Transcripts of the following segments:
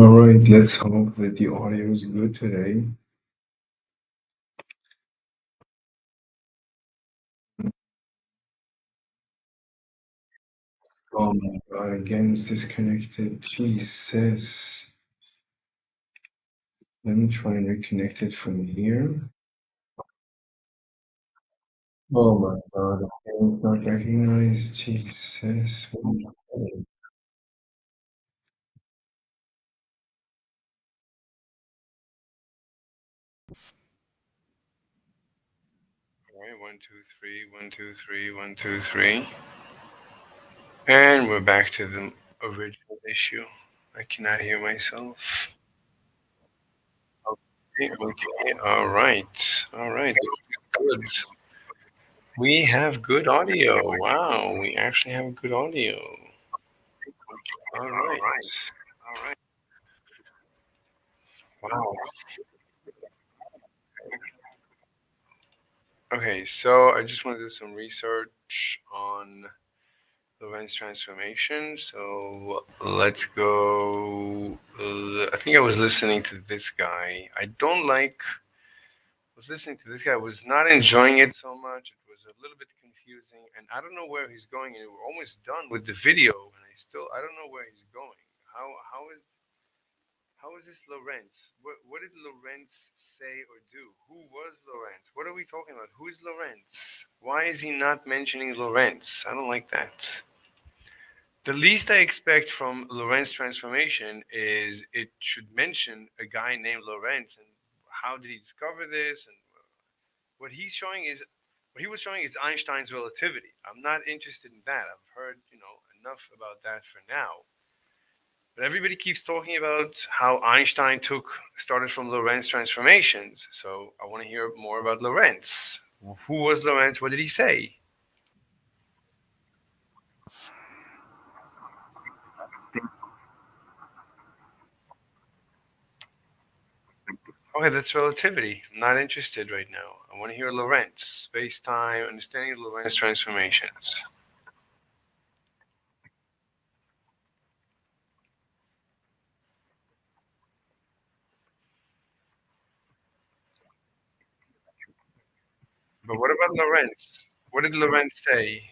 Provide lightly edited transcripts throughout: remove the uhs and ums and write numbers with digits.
All right, let's hope that the audio is good today. Oh my God, again, it's disconnected. Jesus. Let me try and reconnect it from here. Oh my God, again, it's not recognized. Jesus. What am I doing? All right, 1, 2, 3, 1, 2, 3, 1, 2, 3. And we're back to the original issue. I cannot hear myself. Okay, okay, all right, all right. Good. We have good audio. Wow, we actually have good audio. All right. All right. Wow. Okay, so I just want to do some research on Lorentz transformation. So let's go. I think I was listening to this guy. I don't like. Was listening to this guy. I was not enjoying it so much. It was a little bit confusing, and I don't know where he's going. And we're almost done with the video, and I don't know where he's going. How is this Lorentz? What did Lorentz say or do? Who was Lorentz? What are we talking about? Who is Lorentz? Why is he not mentioning Lorentz? I don't like that. The least I expect from Lorentz transformation is it should mention a guy named Lorentz and how did he discover this, and what he's showing is what he was showing is Einstein's relativity. I'm not interested in that. I've heard, enough about that for now. But everybody keeps talking about how Einstein started from Lorentz transformations. So I want to hear more about Lorentz. Who was Lorentz? What did he say? Okay, that's relativity. I'm not interested right now. I want to hear Lorentz, space-time, understanding Lorentz transformations. But what about Lorentz? What did Lorentz say?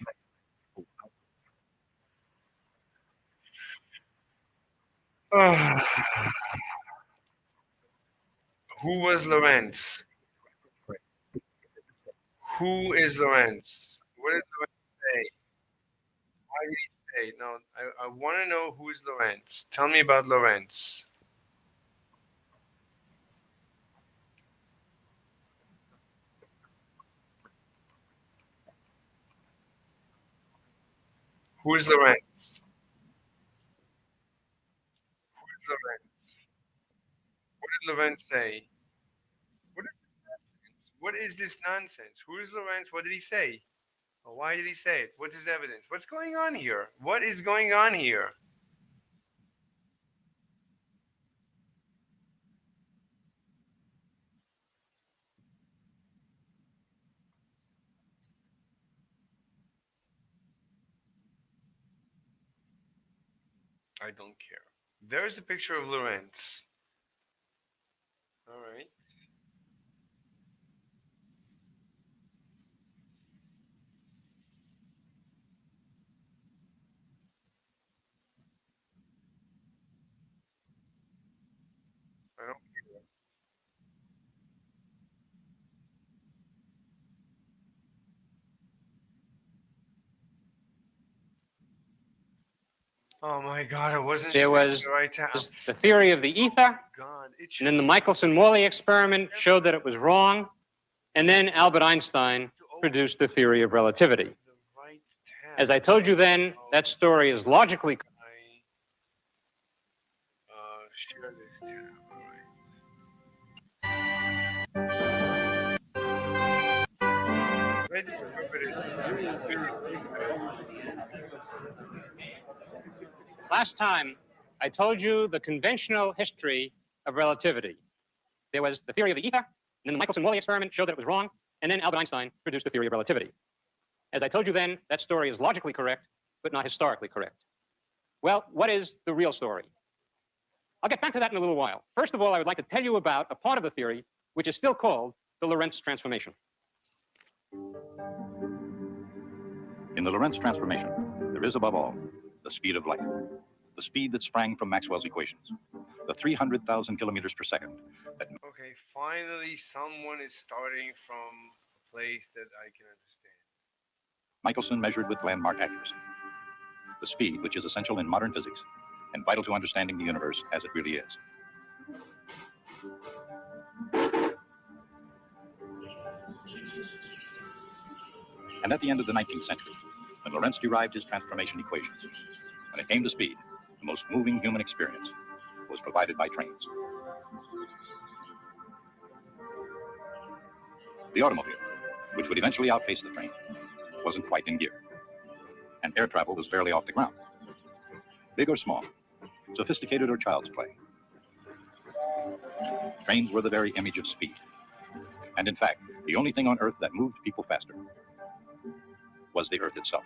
Who was Lorentz? Who is Lorentz? What did Lorentz say? Why did he say? No, I want to know who is Lorentz. Tell me about Lorentz. Who is Lorentz? Who is Lorentz? What did Lorentz say? What is this nonsense? What is this nonsense? Who is Lorentz? What did he say? Or why did he say it? What's his evidence? What's going on here? What is going on here? I don't care. There is a picture of Lorentz. All right. I don't. Oh my God! I wasn't There sure was the right time. the theory of the ether, God, it and then the Michelson-Morley experiment showed that it was wrong, and then Albert Einstein produced the theory of relativity. As I told you then, that story is logically. Share this tab. All right. I discovered it really, really Last time, I told you the conventional history of relativity. There was the theory of the ether, and then the Michelson-Morley experiment showed that it was wrong, and then Albert Einstein produced the theory of relativity. As I told you then, that story is logically correct, but not historically correct. Well, what is the real story? I'll get back to that in a little while. First of all, I would like to tell you about a part of the theory which is still called the Lorentz transformation. In the Lorentz transformation, there is above all the speed of light, the speed that sprang from Maxwell's equations, the 300,000 kilometers per second. Okay, finally someone is starting from a place that I can understand. Michelson measured with landmark accuracy. The speed which is essential in modern physics and vital to understanding the universe as it really is. And at the end of the 19th century, when Lorentz derived his transformation equations, when it came to speed, the most moving human experience was provided by trains. The automobile, which would eventually outpace the train, wasn't quite in gear, and air travel was barely off the ground. Big or small, sophisticated or child's play, trains were the very image of speed. And in fact, the only thing on Earth that moved people faster was the Earth itself.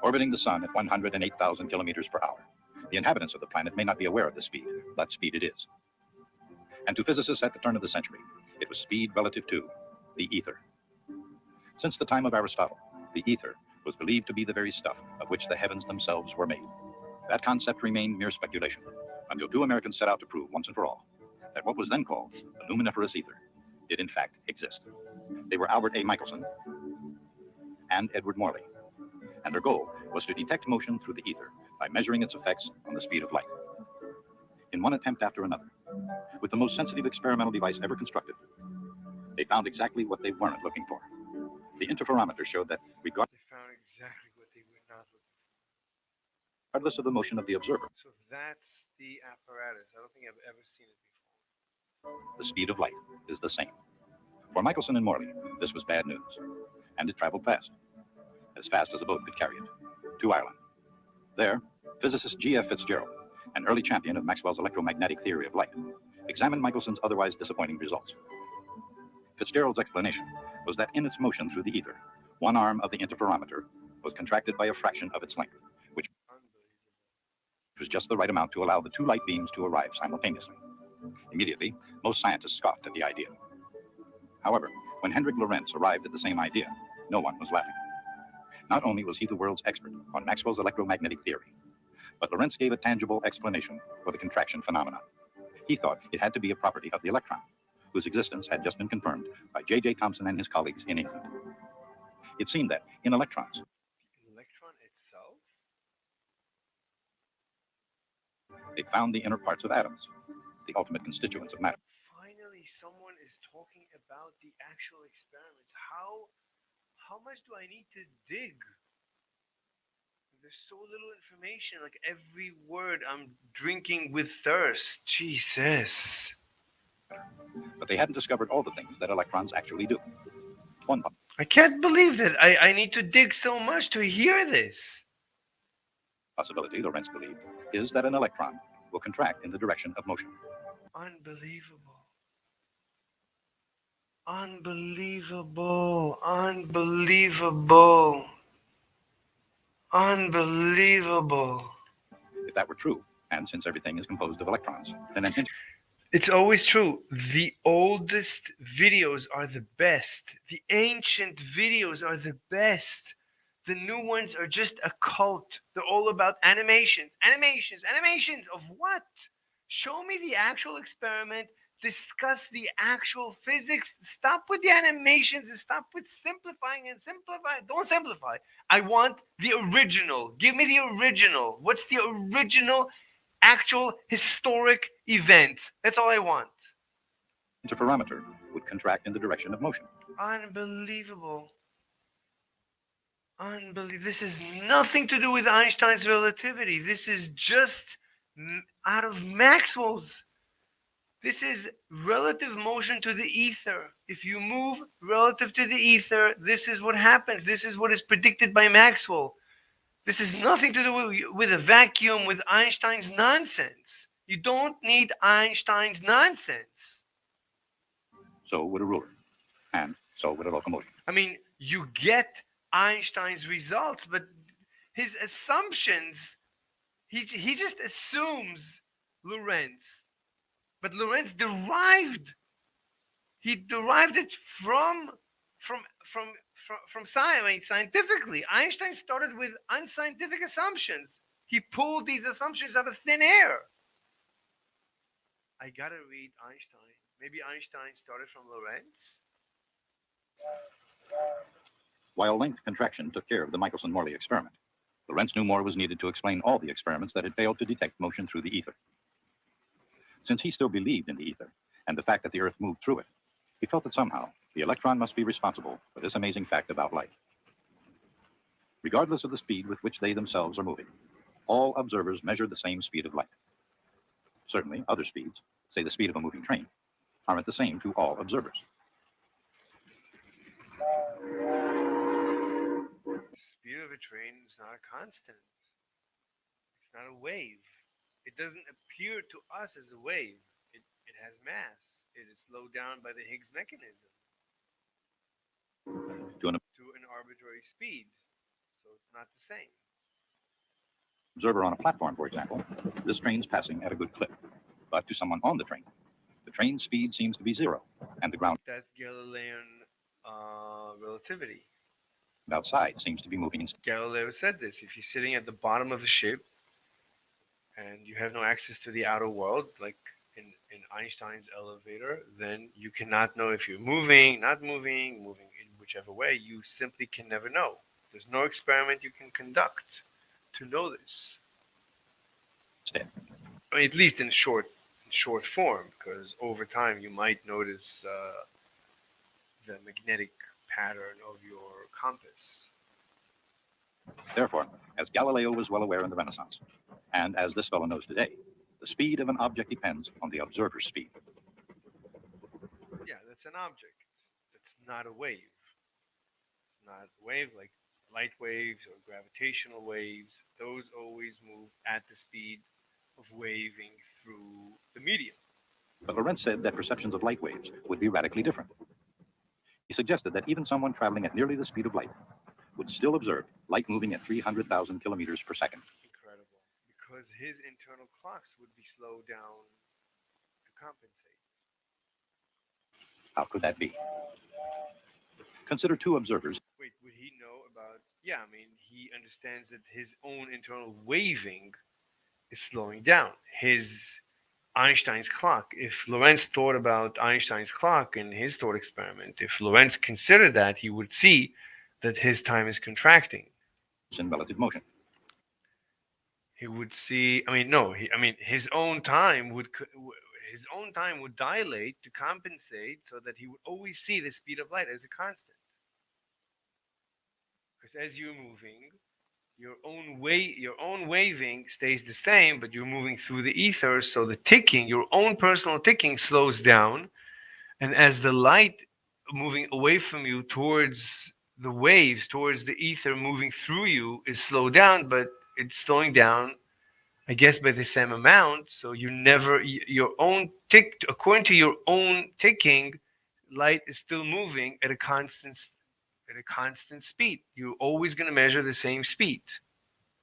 Orbiting the sun at 108,000 kilometers per hour, the inhabitants of the planet may not be aware of the speed, but speed it is. And to physicists at the turn of the century, it was speed relative to the ether. Since the time of Aristotle, the ether was believed to be the very stuff of which the heavens themselves were made. That concept remained mere speculation until two Americans set out to prove once and for all that what was then called the luminiferous ether did in fact exist. They were Albert A. Michelson and Edward Morley, and their goal was to detect motion through the ether by measuring its effects on the speed of light. In one attempt after another, with the most sensitive experimental device ever constructed, they found exactly what they weren't looking for. The interferometer showed that They found exactly what they were not looking for. regardless of the motion of the observer, So that's the apparatus. I don't think I've ever seen it before. the speed of light is the same. For Michelson and Morley, this was bad news, and it traveled fast as a boat could carry it, to Ireland. There, physicist G.F. Fitzgerald, an early champion of Maxwell's electromagnetic theory of light, examined Michelson's otherwise disappointing results. Fitzgerald's explanation was that in its motion through the ether, one arm of the interferometer was contracted by a fraction of its length, which was just the right amount to allow the two light beams to arrive simultaneously. Immediately, most scientists scoffed at the idea. However, when Hendrik Lorentz arrived at the same idea, no one was laughing. Not only was he the world's expert on Maxwell's electromagnetic theory, but Lorentz gave a tangible explanation for the contraction phenomenon. He thought it had to be a property of the electron, whose existence had just been confirmed by J.J. Thomson and his colleagues in England. It seemed that in electrons, The electron itself? they found the inner parts of atoms, the ultimate constituents of matter. Finally, someone is talking about the actual experiments. How much do I need to dig? There's so little information. Like every word, I'm drinking with thirst. Jesus. But they hadn't discovered all the things that electrons actually do. One I can't believe that I need to dig so much to hear this. possibility, Lorentz believed, is that an electron will contract in the direction of motion. Unbelievable. Unbelievable. Unbelievable. Unbelievable. If that were true, and since everything is composed of electrons, then an It's always true. The oldest videos are the best. The ancient videos are the best. The new ones are just a cult. They're all about animations. Animations of what? Show me the actual experiment. Discuss the actual physics. Stop with the animations and stop with simplifying and simplifying. Don't simplify. I want the original. Give me the original. What's the original actual historic event? That's all I want. interferometer would contract in the direction of motion. Unbelievable. Unbelievable. This has nothing to do with Einstein's relativity. This is just out of Maxwell's. This is relative motion to the ether. If you move relative to the ether, this is what happens. This is what is predicted by Maxwell. This has nothing to do with a vacuum, with Einstein's nonsense. You don't need Einstein's nonsense. So would a ruler, and so would a locomotive. I mean, you get Einstein's results, but his assumptions, He just assumes Lorentz, but Lorentz derived he derived it from science. I mean, scientifically, Einstein started with unscientific assumptions. He pulled these assumptions out of thin air. I gotta read Einstein. Maybe Einstein started from Lorentz. While length contraction took care of the Michelson-Morley experiment, Lorentz knew more was needed to explain all the experiments that had failed to detect motion through the ether. Since he still believed in the ether and the fact that the Earth moved through it, he felt that somehow the electron must be responsible for this amazing fact about light. Regardless of the speed with which they themselves are moving, all observers measure the same speed of light. Certainly, other speeds, say the speed of a moving train, aren't the same to all observers. The speed of a train is not a constant. It's not a wave. It doesn't appear to us as a wave. It has mass. It is slowed down by the Higgs mechanism To an to an arbitrary speed. So it's not the same. observer on a platform, for example, this train's passing at a good clip. But to someone on the train's speed seems to be zero, and the ground That's Galilean relativity. outside seems to be moving in. Galileo said this. If you're sitting at the bottom of a ship and you have no access to the outer world, like in Einstein's elevator, then you cannot know if you're moving, not moving, moving in whichever way. You simply can never know. There's no experiment you can conduct to know this. Instead, I mean, at least in short form, because over time you might notice the magnetic pattern of your compass. therefore, as Galileo was well aware in the Renaissance, and as this fellow knows today, the speed of an object depends on the observer's speed. Yeah, that's an object. That's not a wave. It's not a wave like light waves or gravitational waves. Those always move at the speed of waving through the medium. But Lorentz said that perceptions of light waves would be radically different. He suggested that even someone traveling at nearly the speed of light would still observe light moving at 300,000 kilometers per second. Incredible. Because his internal clocks would be slowed down to compensate. How could that be? Consider two observers. Wait, would he know about? Yeah, I mean, he understands that his own internal waving is slowing down. His Einstein's clock. If Lorentz thought about Einstein's clock in his thought experiment, if Lorentz considered that, he would see that his time is contracting. In relative motion. He would see. I mean, no. I mean, his own time would dilate to compensate, so that he would always see the speed of light as a constant. Because as you're moving, your own waving stays the same, but you're moving through the ether, so the ticking, your own personal ticking, slows down, and as the light moving away from you towards the waves, towards the ether moving through you, is slowed down, but it's slowing down, I guess, by the same amount. So you never your own tick, according to your own ticking, light is still moving at a constant speed. You're always going to measure the same speed,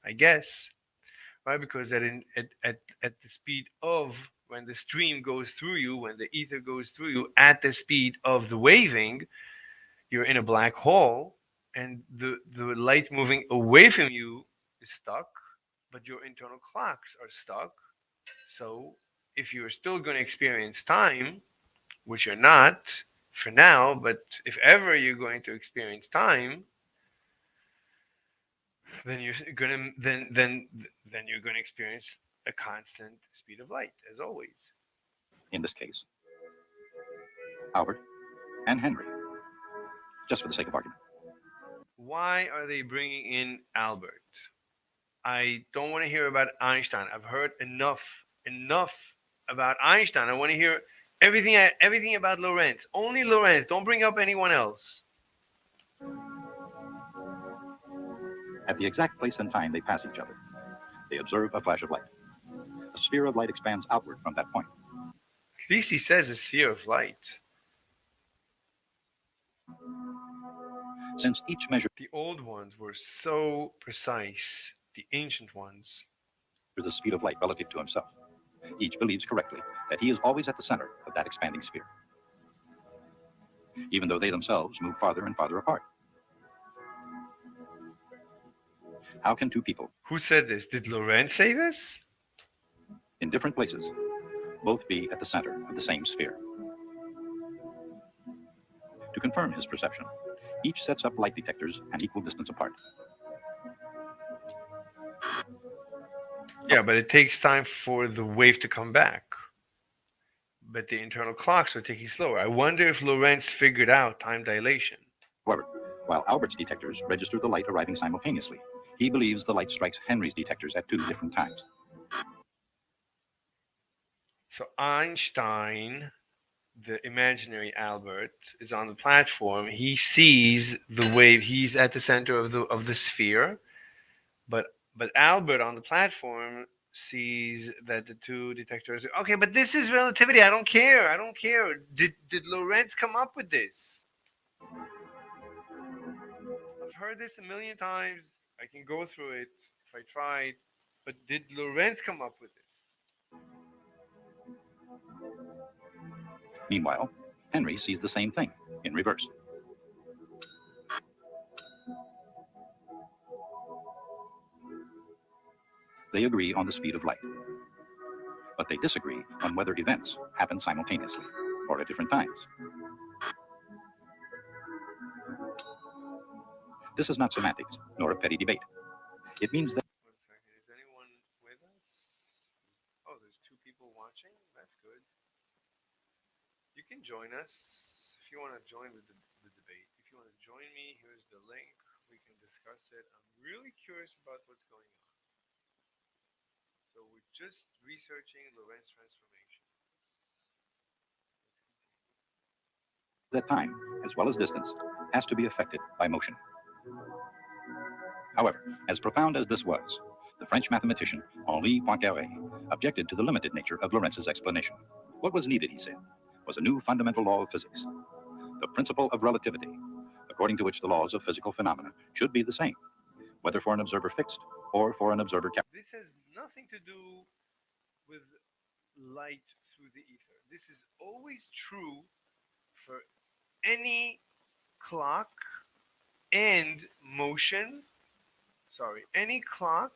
I guess, right? Because at the speed of when the stream goes through you, when the ether goes through you, at the speed of the waving, you're in a black hole, and the light moving away from you is stuck, but your internal clocks are stuck. So if you're still going to experience time, which you're not for now, but if ever you're going to experience time, then you're gonna then you're gonna experience a constant speed of light, as always. In this case, Albert and Henry, just for the sake of argument. Why are they bringing in Albert? I don't want to hear about Einstein. I've heard enough about Einstein. I want to hear everything about Lorentz. Only Lorentz. Don't bring up anyone else. At the exact place and time they pass each other, they observe a flash of light. A sphere of light expands outward from that point. At least he says a sphere of light. Since each measure The old ones were so precise. The ancient ones. the speed of light relative to himself. Each believes correctly that he is always at the center of that expanding sphere, even though they themselves move farther and farther apart. How can two people Who said this? Did Lorentz say this? in different places both be at the center of the same sphere? To confirm his perception, each sets up light detectors an equal distance apart. Yeah, but it takes time for the wave to come back. But the internal clocks are ticking slower. I wonder if Lorentz figured out time dilation. However, while Albert's detectors register the light arriving simultaneously, he believes the light strikes Henry's detectors at 2 different times. So Einstein, the imaginary Albert, is on the platform. He sees the wave. He's at the center of the sphere, but Albert on the platform sees that the two detectors. Okay, but this is relativity. I don't care. I don't care. Did Lorentz come up with this? I've heard this a million times. I can go through it if I tried. But did Lorentz come up with this? Meanwhile, Henry sees the same thing in reverse. They agree on the speed of light, but they disagree on whether events happen simultaneously or at different times. This is not semantics, nor a petty debate. It means that One second. Is anyone with us? Oh, there's two people watching. That's good. You can join us if you want to join the debate. If you want to join me, here's the link. We can discuss it. I'm really curious about what's going on. So we're just researching Lorentz transformations. that time, as well as distance, has to be affected by motion. However, as profound as this was, the French mathematician Henri Poincaré objected to the limited nature of Lorentz's explanation. What was needed, he said, was a new fundamental law of physics, the principle of relativity, according to which the laws of physical phenomena should be the same, whether for an observer fixed or for an observer captured. This has nothing to do with light through the ether. This is always true for any clock and motion. Sorry, any clock.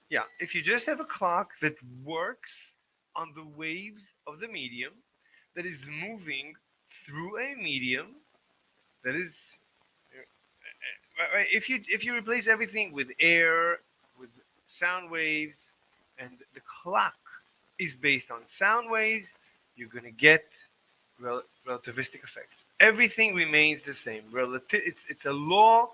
Yeah, if you just have a clock that works on the waves of the medium, that is moving through a medium, that is right. If you replace everything with air, with sound waves, and the clock is based on sound waves, you're gonna get relativistic effects. Everything remains the same. It's a law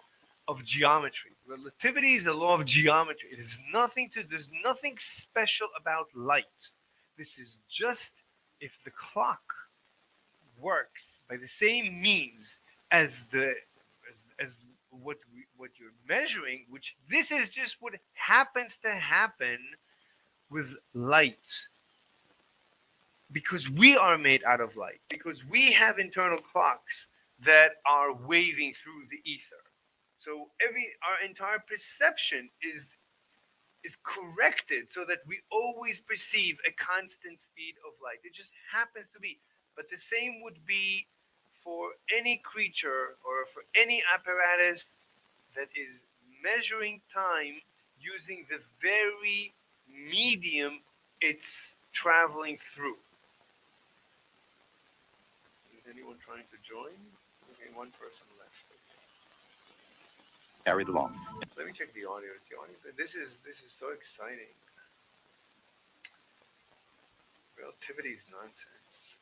of geometry. Relativity is a law of geometry. It is nothing to. There's nothing special about light. This is just if the clock works by the same means as what you're measuring, which this is just what happens to happen with light. Because we are made out of light, because we have internal clocks that are waving through the ether. So our entire perception is corrected so that we always perceive a constant speed of light. It just happens to be. But the same would be for any creature or for any apparatus that is measuring time using the very medium it's traveling through. Is anyone trying to join? Okay, one person left. Carried along. Let me check the audio. This is so exciting. Relativity is nonsense.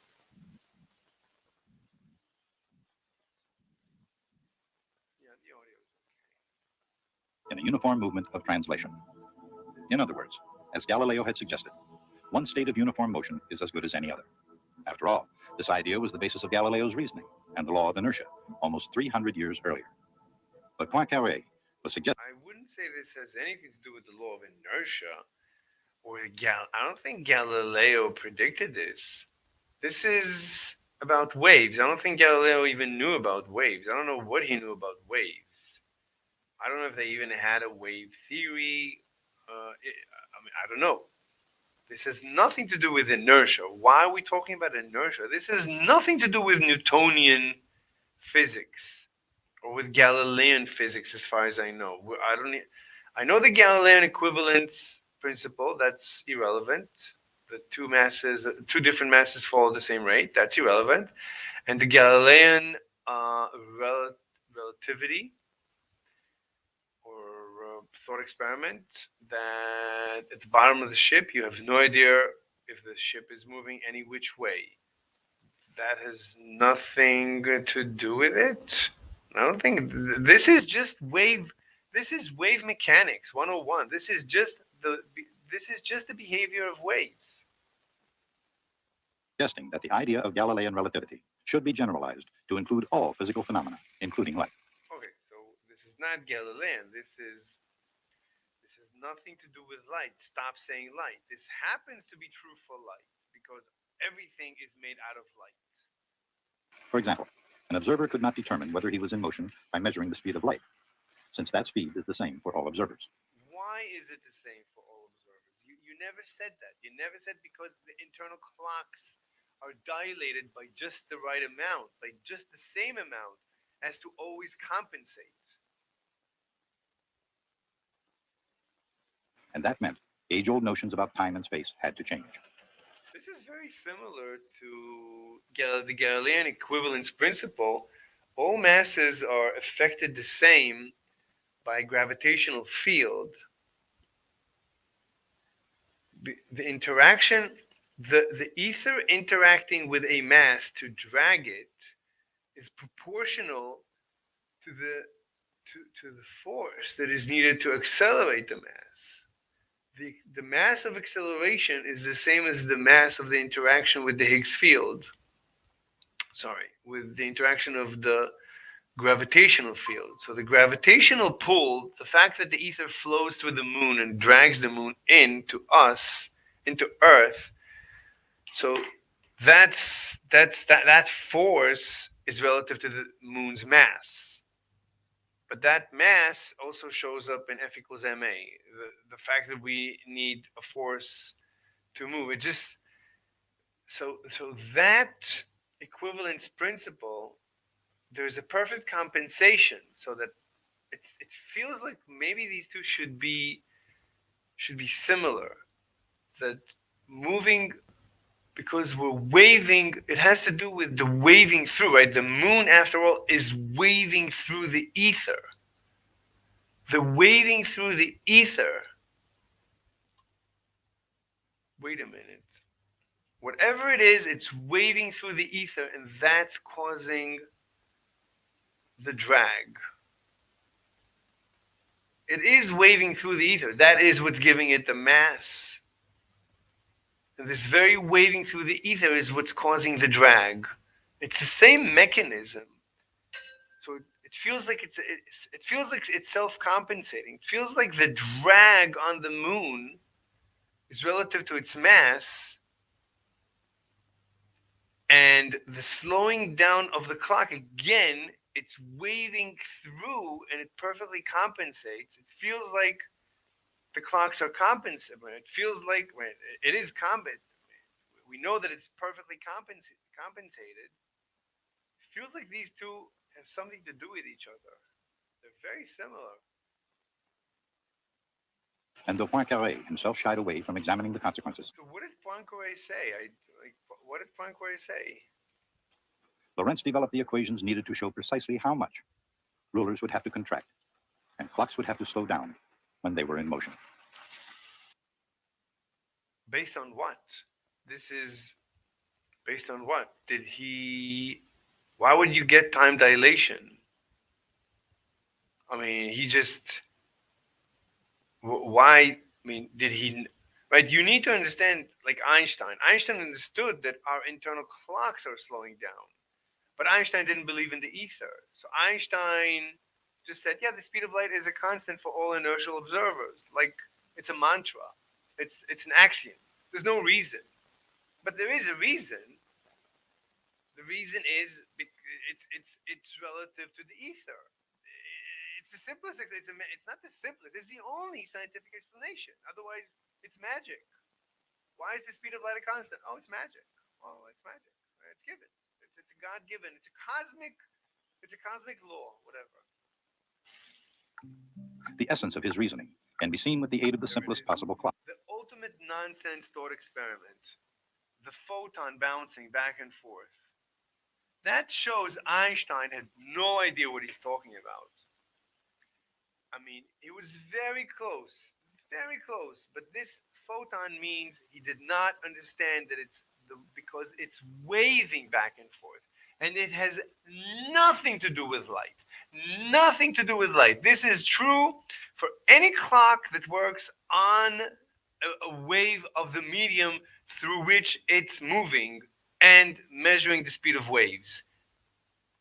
Yeah, the audio is okay. In a uniform movement of translation. In other words, as Galileo had suggested, one state of uniform motion is as good as any other. After all, this idea was the basis of Galileo's reasoning and the law of inertia almost 300 years earlier. But Poincaré was suggesting I wouldn't say this has anything to do with the law of inertia I don't think Galileo predicted this. This is about waves. I don't think Galileo even knew about waves. I don't know what he knew about waves. I don't know if they even had a wave theory. I don't know. This has nothing to do with inertia. Why are we talking about inertia? This has nothing to do with Newtonian physics or with Galilean physics, as far as I know. I don't. I know the Galilean equivalence principle. That's irrelevant. The two different masses follow the same rate. That's irrelevant. And the Galilean relativity or thought experiment that at the bottom of the ship you have no idea if the ship is moving any which way. That has nothing to do with it. I don't think this is just wave. This is wave mechanics 101. This is just the behavior of waves. Suggesting that the idea of Galilean relativity should be generalized to include all physical phenomena, including light. Okay, so this is not Galilean. This has nothing to do with light. Stop saying light. This happens to be true for light because everything is made out of light. For example, an observer could not determine whether he was in motion by measuring the speed of light, since that speed is the same for all observers. Why is it the same for all observers? You never said that. You never said because the internal clocks are dilated by just the right amount, by just the same amount as to always compensate. And that meant age-old notions about time and space had to change. This is very similar to the Galilean equivalence principle. All masses are affected the same by a gravitational field. The interaction, the ether interacting with a mass to drag it is proportional to the force that is needed to accelerate the mass. The mass of acceleration is the same as the mass of the interaction with the Higgs field. With the interaction of the gravitational field. So the gravitational pull, the fact that the ether flows through the moon and drags the moon into us, into Earth. So that force is relative to the moon's mass. But that mass also shows up in F equals ma. The fact that we need a force to move. It just so that equivalence principle, there's a perfect compensation so that it feels like maybe these two should be similar. That moving because we're waving, it has to do with the waving through, right? The moon, after all, is waving through the ether. The waving through the ether. Wait a minute. Whatever it is, it's waving through the ether, and that's causing the drag. It is waving through the ether. That is what's giving it the mass. And this very waving through the ether is what's causing the drag. It's the same mechanism. So it feels like it's self-compensating. It feels like the drag on the moon is relative to its mass, and the slowing down of the clock, again, it's waving through and it perfectly compensates. It feels like the clocks are compensating. It feels like it is compensated. We know that it's perfectly compensated. It feels like these two have something to do with each other. They're very similar. And though Poincaré himself shied away from examining the consequences, So what did Poincaré say? What did Poincaré say? Lorentz developed the equations needed to show precisely how much rulers would have to contract and clocks would have to slow down when they were in motion. Based on what? This is based on what? Why would you get time dilation? I mean, did he, right? You need to understand, like Einstein. Einstein understood that our internal clocks are slowing down. But Einstein didn't believe in the ether. So Einstein just said, yeah, the speed of light is a constant for all inertial observers. Like, it's a mantra. It's an axiom. There's no reason. But there is a reason. The reason is it's relative to the ether. it's the simplest. It's not the simplest. It's the only scientific explanation. Otherwise, it's magic. Why is the speed of light a constant? Oh, it's magic. Oh, it's magic. It's given. It's a God given. It's a cosmic. It's a cosmic law. Whatever. The essence of his reasoning can be seen with the aid of the There it simplest is. possible clock. The ultimate nonsense thought experiment. The photon bouncing back and forth. That shows Einstein had no idea what he's talking about. I mean, it was very close. But this photon means he did not understand that because it's waving back and forth, and it has nothing to do with light. Nothing to do with light. This is true for any clock that works on a wave of the medium through which it's moving and measuring the speed of waves.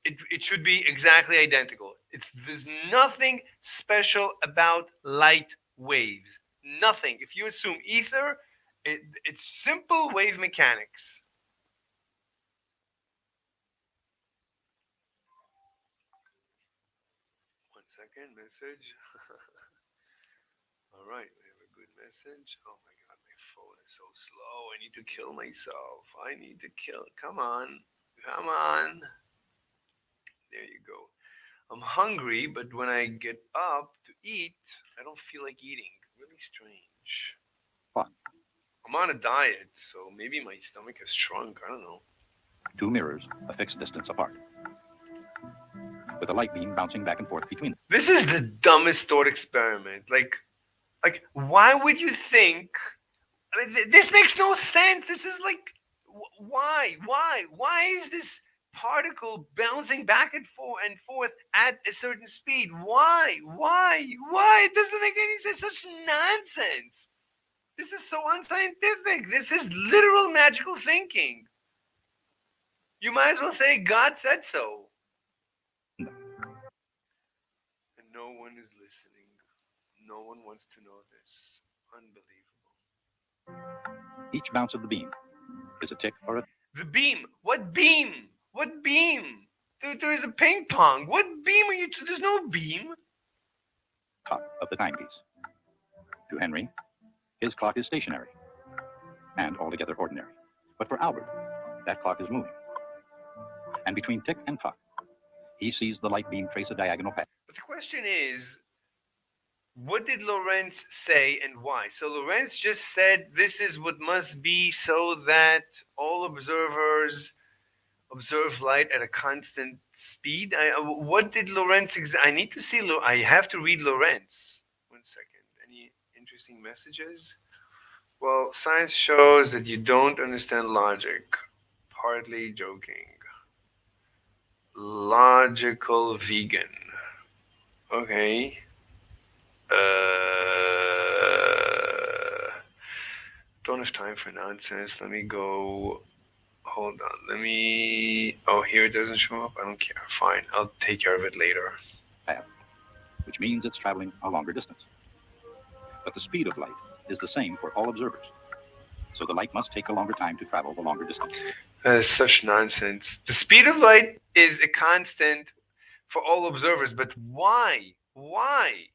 It should be exactly identical. There's nothing special about light waves. Nothing. If you assume ether, it's simple wave mechanics. One second, message. All right, we have a good message. Oh my God, my phone is so slow. I need to kill myself. I need to kill. Come on, come on. There you go. I'm hungry, but when I get up to eat, I don't feel like eating. Really strange. Clock. I'm on a diet, so maybe my stomach has shrunk. I don't know. Two mirrors a fixed distance apart, with a light beam bouncing back and forth between them. This is the dumbest thought experiment. Why would you think? I mean, this makes no sense. This is like, why? Why is this particle bouncing back and forth at a certain speed? Why? It doesn't make any sense. Such nonsense. This is so unscientific. This is literal magical thinking. You might as well say God said so. No. And no one is listening. No one wants to know this. Unbelievable. Each bounce of the beam is a tick or a The beam. What beam? What beam? There is a ping pong. What beam are you? There's no beam. tock of the timepiece. To Henry, his clock is stationary and altogether ordinary. But for Albert, that clock is moving. And between tick and tock, he sees the light beam trace a diagonal path. But the question is, what did Lorentz say and why? So Lorentz just said this is what must be so that all observers observe light at a constant speed. What did Lorentz? I need to see. I have to read Lorentz. 1 second. Any interesting messages? Well, science shows that you don't understand logic. Partly joking. Logical vegan. Okay. Don't have time for nonsense. Let me go. Hold on. Let me. Oh, here it doesn't show up. I don't care. Fine. I'll take care of it later. Path, which means it's traveling a longer distance. But the speed of light is the same for all observers. So the light must take a longer time to travel the longer distance. That is such nonsense. The speed of light is a constant for all observers, but why? Why?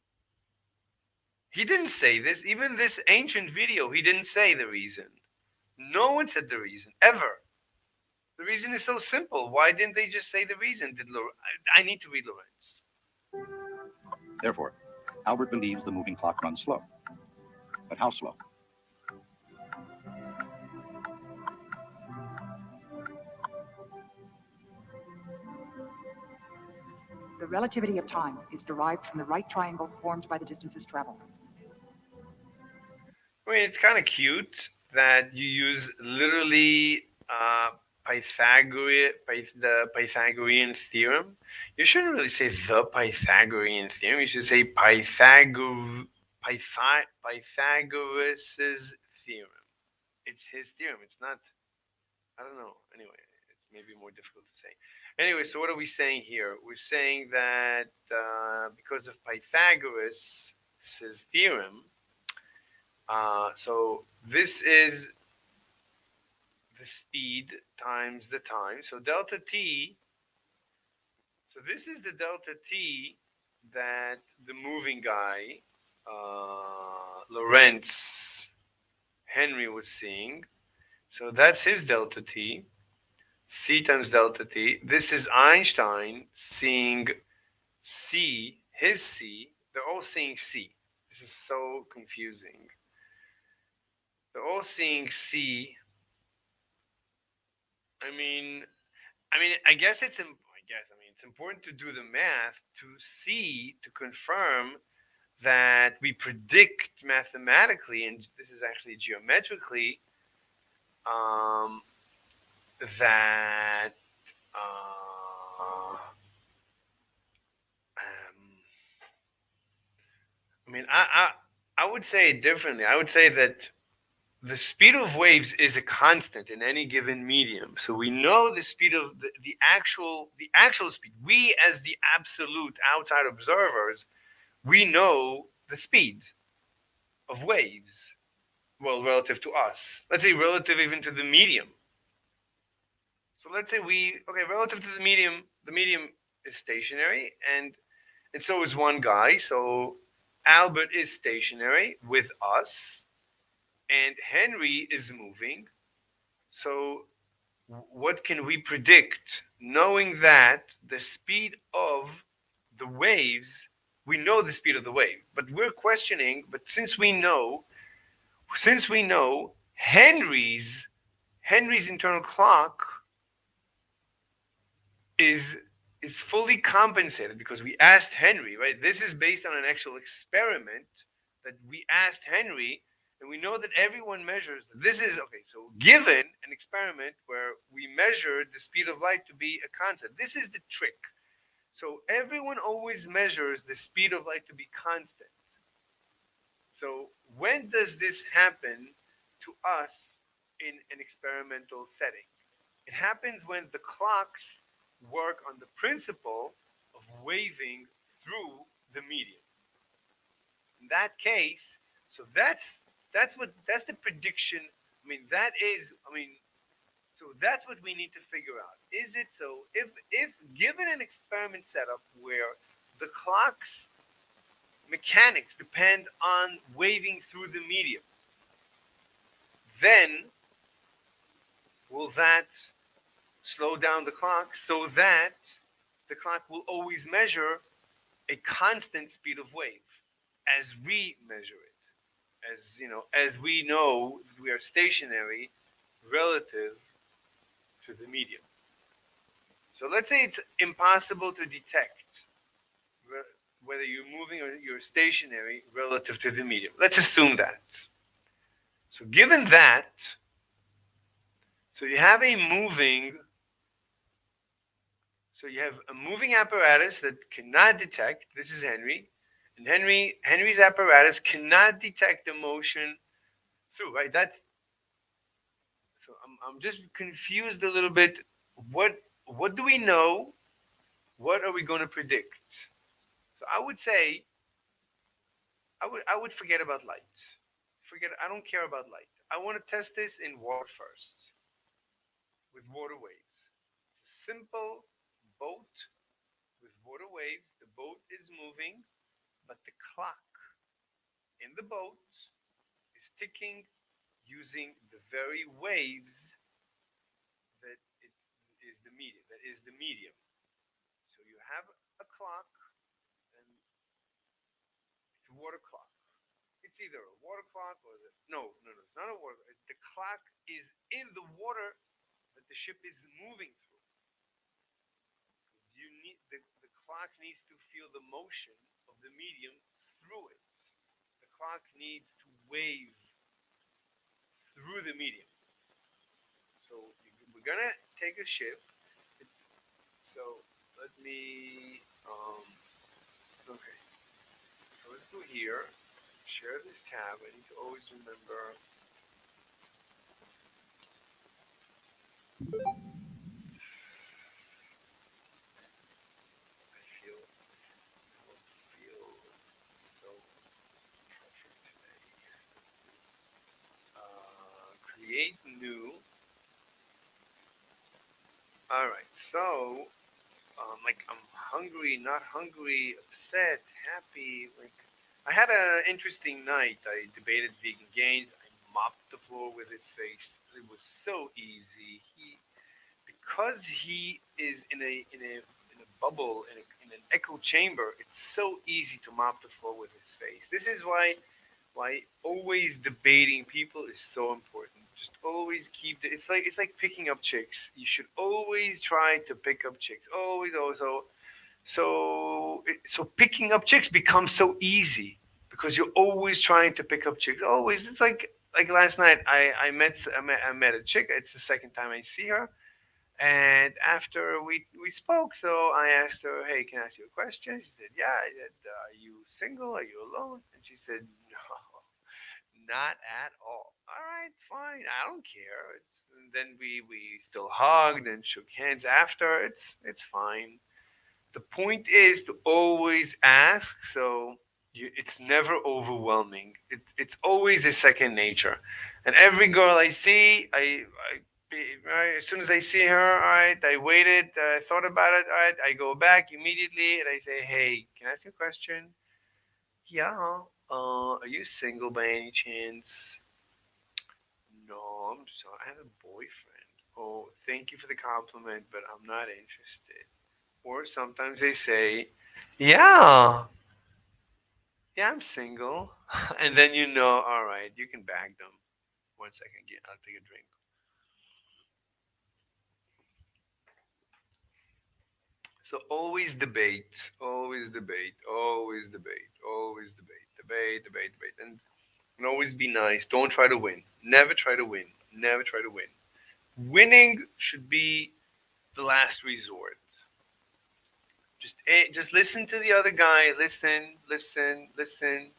He didn't say this. Even this ancient video, he didn't say the reason. No one said the reason, ever. The reason is so simple. Why didn't they just say the reason? I need to read Lorentz. Therefore, Albert believes the moving clock runs slow. But how slow? The relativity of time is derived from the right triangle formed by the distances traveled. I mean, it's kind of cute that you use literally the Pythagorean theorem. You shouldn't really say the Pythagorean theorem. You should say Pythagoras' theorem. It's his theorem. It's not. I don't know. Anyway, it may be more difficult to say. Anyway, so what are we saying here? We're saying that because of Pythagoras' theorem, so this is the speed times the time. So delta t. So this is the delta t that the moving guy, Lorentz Henry, was seeing. So that's his delta t, c times delta t. This is Einstein seeing c, his c. They're all seeing c. This is so confusing. They're all seeing c. I mean, I guess it's important to do the math to see to confirm that we predict mathematically, and this is actually geometrically, um, that I mean, I would say it differently. I would say that the speed of waves is a constant in any given medium. So we know the speed of the actual speed. We as the absolute outside observers, we know the speed of waves. Well, relative to us. Let's say relative even to the medium. So let's say relative to the medium is stationary, and so is one guy. So Albert is stationary with us, and Henry is moving. So what can we predict? Knowing that the speed of the waves, we know the speed of the wave, but we're questioning. But since we know Henry's internal clock is is fully compensated because we asked Henry, right? This is based on an actual experiment that we asked Henry, and we know that everyone measures. This is okay. So, given an experiment where we measured the speed of light to be a constant, this is the trick. So, everyone always measures the speed of light to be constant. So, when does this happen to us in an experimental setting? It happens when the clocks work on the principle of waving through the medium. In that case, so that's the prediction. So that's what we need to figure out. Is it so if given an experiment setup where the clock's mechanics depend on waving through the medium, then will that slow down the clock so that the clock will always measure a constant speed of wave as we measure it? As we know that we are stationary relative to the medium. So let's say it's impossible to detect whether you're moving or you're stationary relative to the medium. Let's assume that. So given that, so you have a moving So you have a moving apparatus that cannot detect. This is Henry, and Henry's apparatus cannot detect the motion through. Right. I'm just confused a little bit. What do we know? What are we going to predict? So I would say I would forget about light. Forget. I don't care about light. I want to test this in water first with water waves. Simple boat with water waves. The boat is moving, but the clock in the boat is ticking using the very waves that it is the medium. That is the medium. So you have a clock, and it's a water clock. It's either a water clock or no. It's not a water. The clock is in the water that the ship is moving through. The clock needs to feel the motion of the medium through it. The clock needs to wave through the medium. So we're gonna take a ship. So let me. Okay. So let's do here. Share this tab. I need to always remember. I feel so perfect today. Create new. All right. So like I'm hungry, not hungry, upset, happy. Like I had an interesting night. I debated vegan gains. I mopped the floor with his face. It was so easy. He because he is in a bubble in an echo chamber. It's so easy to mop the floor with his face. This is why always debating people is so important. Just always keep it's like picking up chicks. You should always try to pick up chicks. Always, always. So picking up chicks becomes so easy because you're always trying to pick up chicks. Always. It's like last night. I met a chick. It's the second time I see her. And after we spoke, so I asked her, "Hey, can I ask you a question?" She said, "Yeah." I said, "Are you single? Are you alone?" And she said, "No, not at all." All right, fine. I don't care. And then we still hugged and shook hands after. It's fine. The point is to always ask, so it's never overwhelming. It's always a second nature. And every girl I see, right, as soon as I see her, all right, I waited, thought about it, all right, I go back immediately and I say, "Hey, can I ask you a question?" "Yeah. Are you single by any chance?" "No, I'm sorry. I have a boyfriend." "Oh, thank you for the compliment, but I'm not interested." Or sometimes they say, "Yeah, yeah, I'm single." And then you know, all right, you can bag them. One second, I'll take a drink. So always debate, always debate, always debate, debate, and always be nice. Don't try to win. Never try to win. Never try to win. Winning should be the last resort. Just listen to the other guy. Listen, listen, listen.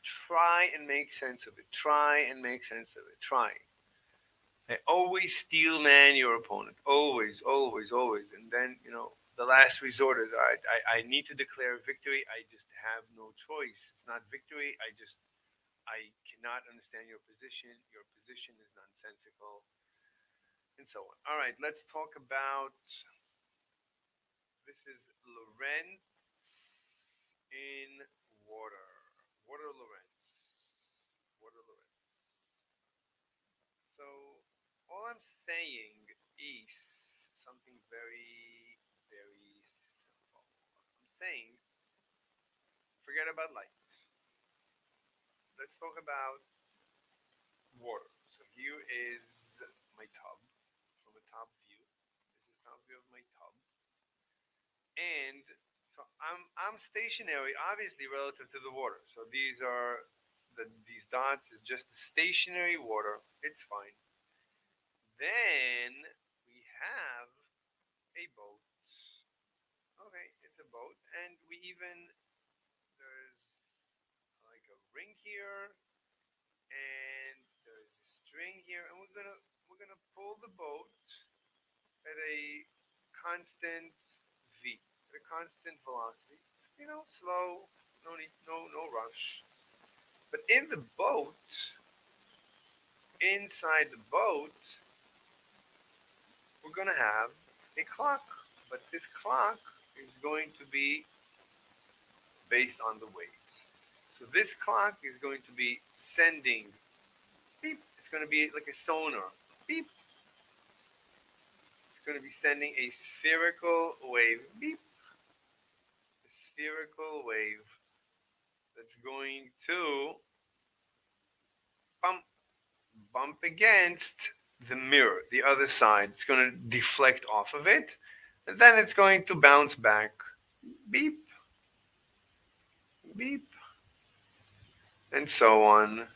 Try and make sense of it. Try and make sense of it. Try. Always steel man your opponent. Always, always, always. And then, the last resort is, all right, I need to declare victory. I just have no choice. It's not victory. I cannot understand your position. Your position is nonsensical, and so on. All right, let's talk about this is Lorentz in water. Water Lorentz. Water Lorentz. So all I'm saying is something very, very simple. I'm saying forget about light. Let's talk about water. So here is my tub from a top view. This is top view of my tub. And so I'm stationary, obviously relative to the water. So these dots is just the stationary water. It's fine. Then we have a boat. Okay, it's a boat, and there's like a ring here, and there's a string here, and we're gonna pull the boat at a constant v, at a constant velocity. Slow, no rush. But inside the boat, we're gonna have a clock. But this clock is going to be based on the waves. So this clock is going to be sending beep. It's going to be like a sonar. Beep. It's going to be sending a spherical wave. Beep. A spherical wave that's going to bump bump against the mirror, the other side. It's going to deflect off of it, and then it's going to bounce back. Beep, beep, and so on,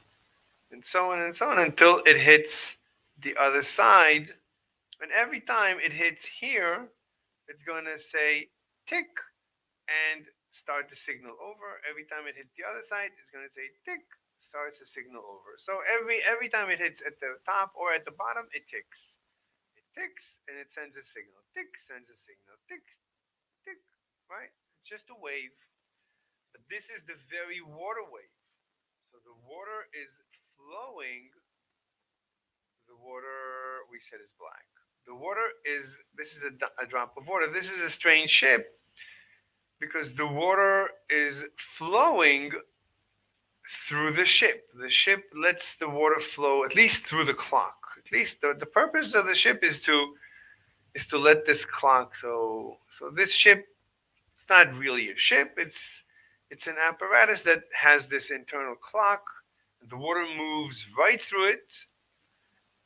and so on, and so on until it hits the other side. And every time it hits here, it's going to say tick and start the signal over. Every time it hits the other side, it's going to say tick, starts the signal over. So every time it hits at the top or at the bottom, it ticks. It ticks and it sends a signal. Tick sends a signal. Tick, tick, right? It's just a wave. But this is the very water wave. So the water is flowing. The water we said is black. The water is, this is a drop of water. This is a strange ship because the water is flowing through the ship. The ship lets the water flow at least through the clock. At least the purpose of the ship is to let this clock. So this ship, it's not really a ship. It's an apparatus that has this internal clock. The water moves right through it,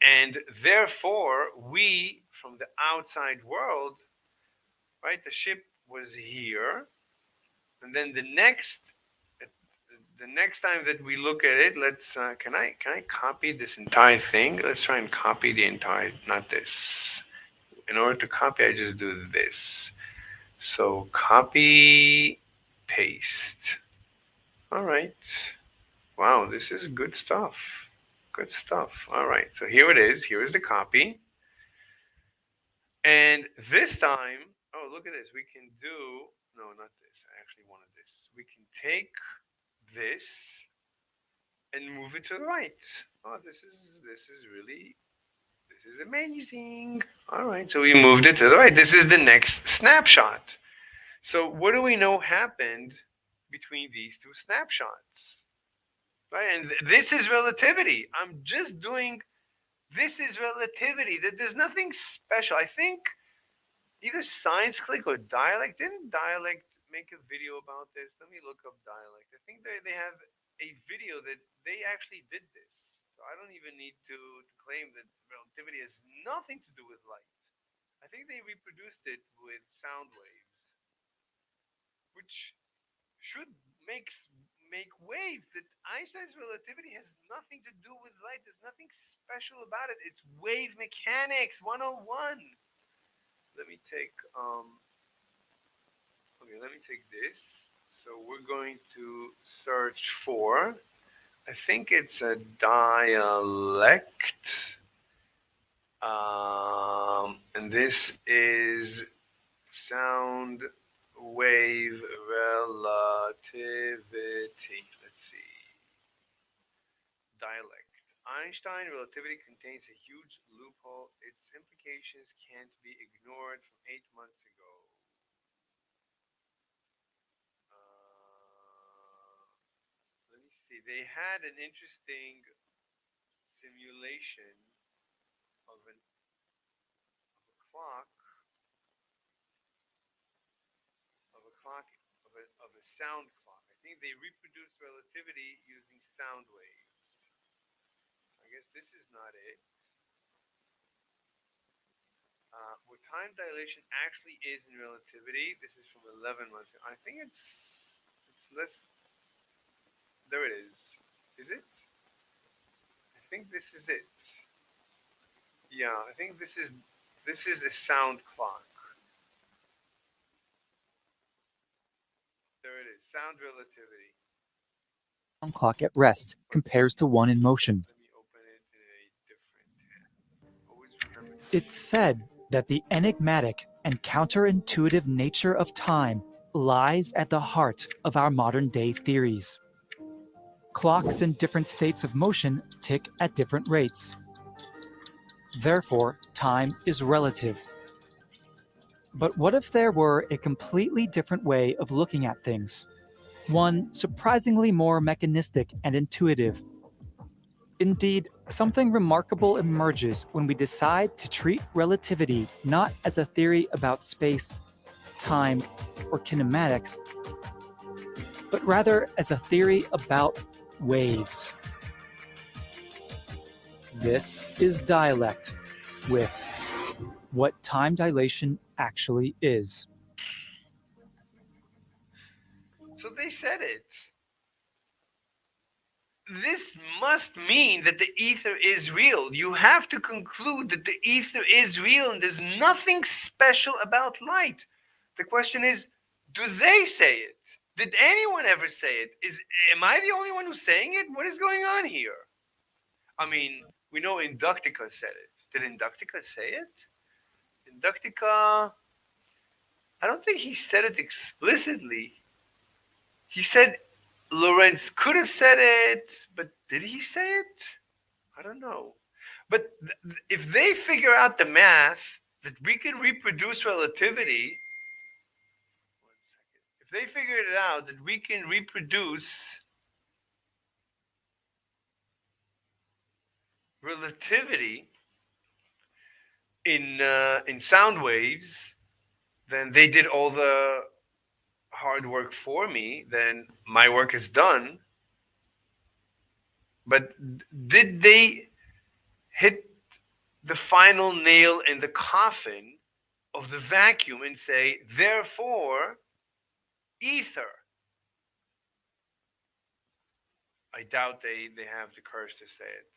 and therefore we, from the outside world, right? The ship was here, and then the next time that we look at it, let's can I copy this entire thing? Let's try and copy the entire, not this. In order to copy, I just do this. So copy, paste. All right. Wow, this is good stuff. Good stuff. All right. So here it is. Here is the copy. And this time, oh, look at this. We can do, no, not this. I actually wanted this. We can take this and move it to the right. Oh, this is really, this is amazing. All right, so we moved it to the right. This is the next snapshot. So what do we know happened between these two snapshots? Right, and this is relativity. I'm just doing, this is relativity. There's nothing special. I think either Science Click or Dialect. Didn't Dialect make a video about this? Let me look up Dialect. I think they have a video that they actually did this. So I don't even need to claim that relativity has nothing to do with light. I think they reproduced it with sound waves, which should make waves. That Einstein's relativity has nothing to do with light. There's nothing special about it. It's wave mechanics 101. Let me take this. So we're going to search for, I think it's a dialect. And this is sound wave relativity. Let's see. Dialect. Einstein relativity contains a huge loophole. Its implications can't be ignored from 8 months ago. Let me see. They had an interesting simulation of a clock, of a sound clock. I think they reproduced relativity using sound waves. I guess this is not it. What time dilation actually is in relativity? This is from 11 months ago. I think it's less. There it is. Is it? I think this is it. Yeah, I think this is a sound clock. There it is. Sound relativity. Sound clock at rest compares to one in motion. Let me open it in a different tab. Always remember. It's said that the enigmatic and counterintuitive nature of time lies at the heart of our modern-day theories. Clocks in different states of motion tick at different rates. Therefore, time is relative. But what if there were a completely different way of looking at things? One surprisingly more mechanistic and intuitive. Indeed, something remarkable emerges when we decide to treat relativity not as a theory about space, time, or kinematics, but rather as a theory about waves. This is Dialect with what time dilation actually is. So they said it. This must mean that the ether is real. You have to conclude that the ether is real and there's nothing special about light. The question is, do they say it? Did anyone ever say it? Am I the only one who's saying it? What is going on here? I mean, we know Inductica said it. Did Inductica say it? Inductica, I don't think he said it explicitly. He said Lorentz could have said it, but did he say it? I don't know. But if they figure out the math that we can reproduce relativity, if they figured it out that we can reproduce relativity in sound waves, then they did all the hard work for me. Then my work is done. But did they hit the final nail in the coffin of the vacuum and say, therefore, ether? I doubt they have the courage to say it.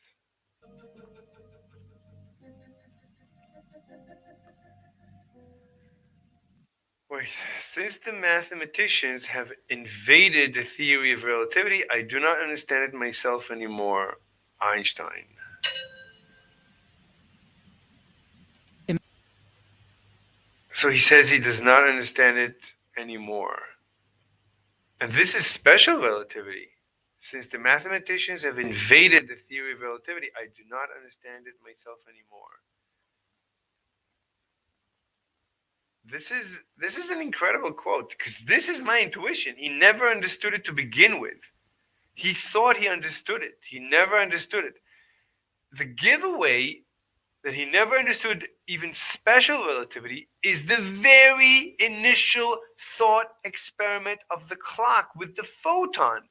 Wait, since the mathematicians have invaded the theory of relativity, I do not understand it myself anymore. Einstein. So he says he does not understand it anymore. And this is special relativity. Since the mathematicians have invaded the theory of relativity, I do not understand it myself anymore. This is an incredible quote, because this is my intuition. He never understood it to begin with. He thought he understood it. He never understood it. The giveaway that he never understood even special relativity is the very initial thought experiment of the clock with the photon.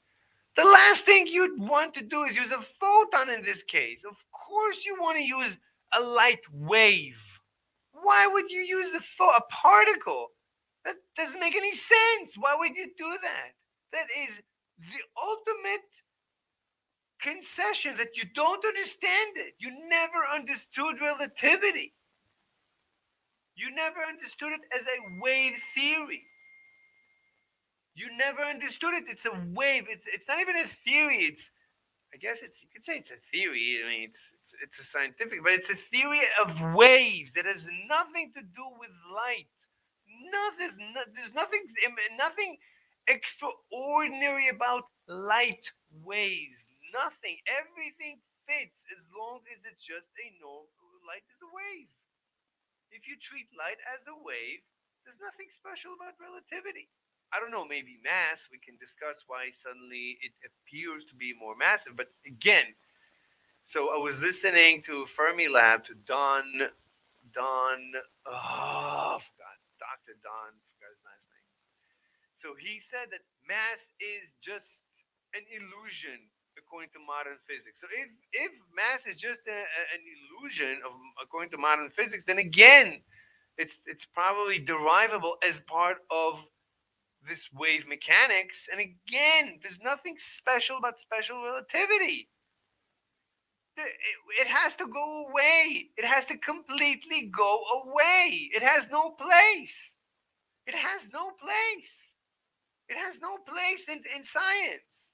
The last thing you'd want to do is use a photon in this case. Of course you want to use a light wave. Why would you use a particle? That doesn't make any sense. Why would you do that? That is the ultimate concession that you don't understand it. You never understood relativity. You never understood it as a wave theory. You never understood it. It's a wave. It's not even a theory. I guess you could say it's a theory. I mean, it's a scientific, but it's a theory of waves that has nothing to do with light. There's nothing extraordinary about light waves. Nothing. Everything fits as long as it's just a normal. Light is a wave. If you treat light as a wave, there's nothing special about relativity. I don't know, maybe mass. We can discuss why suddenly it appears to be more massive. But again, so I was listening to Fermilab, to I forgot, Dr. Don, forgot his last name. So he said that mass is just an illusion according to modern physics. So if mass is just an illusion of according to modern physics, then again, it's probably derivable as part of this wave mechanics. And again, there's nothing special about special relativity. It has to go away. It has to completely go away. It has no place. It has no place. It has no place in science.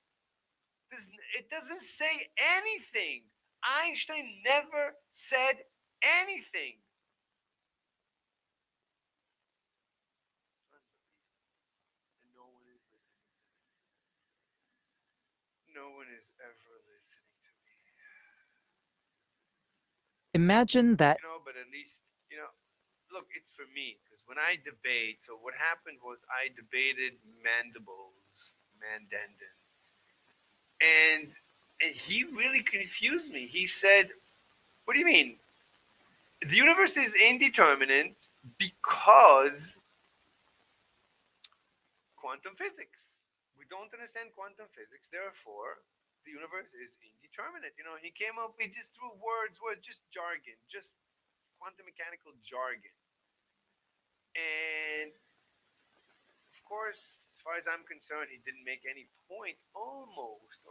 It doesn't say anything. Einstein never said anything. And no one is listening to me. No one is ever listening to me. Imagine that. But at least, look, it's for me. Because when I debate, so what happened was I debated Mandenden. And he really confused me. He said, what do you mean? The universe is indeterminate because quantum physics. We don't understand quantum physics, therefore, the universe is indeterminate. He came up, he just threw words, just jargon, just quantum mechanical jargon. And of course, as far as I'm concerned, he didn't make any point, almost.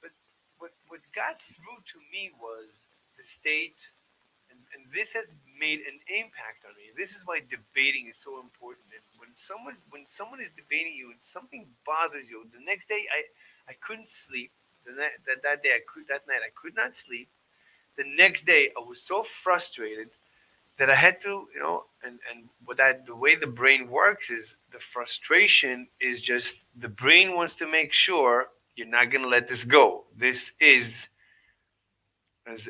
But what got through to me was the state, and this has made an impact on me. This is why debating is so important. And when someone is debating you and something bothers you, the next day I couldn't sleep. That night I could not sleep. The next day I was so frustrated that I had to, and the way the brain works is the frustration is just the brain wants to make sure you're not going to let this go. This is as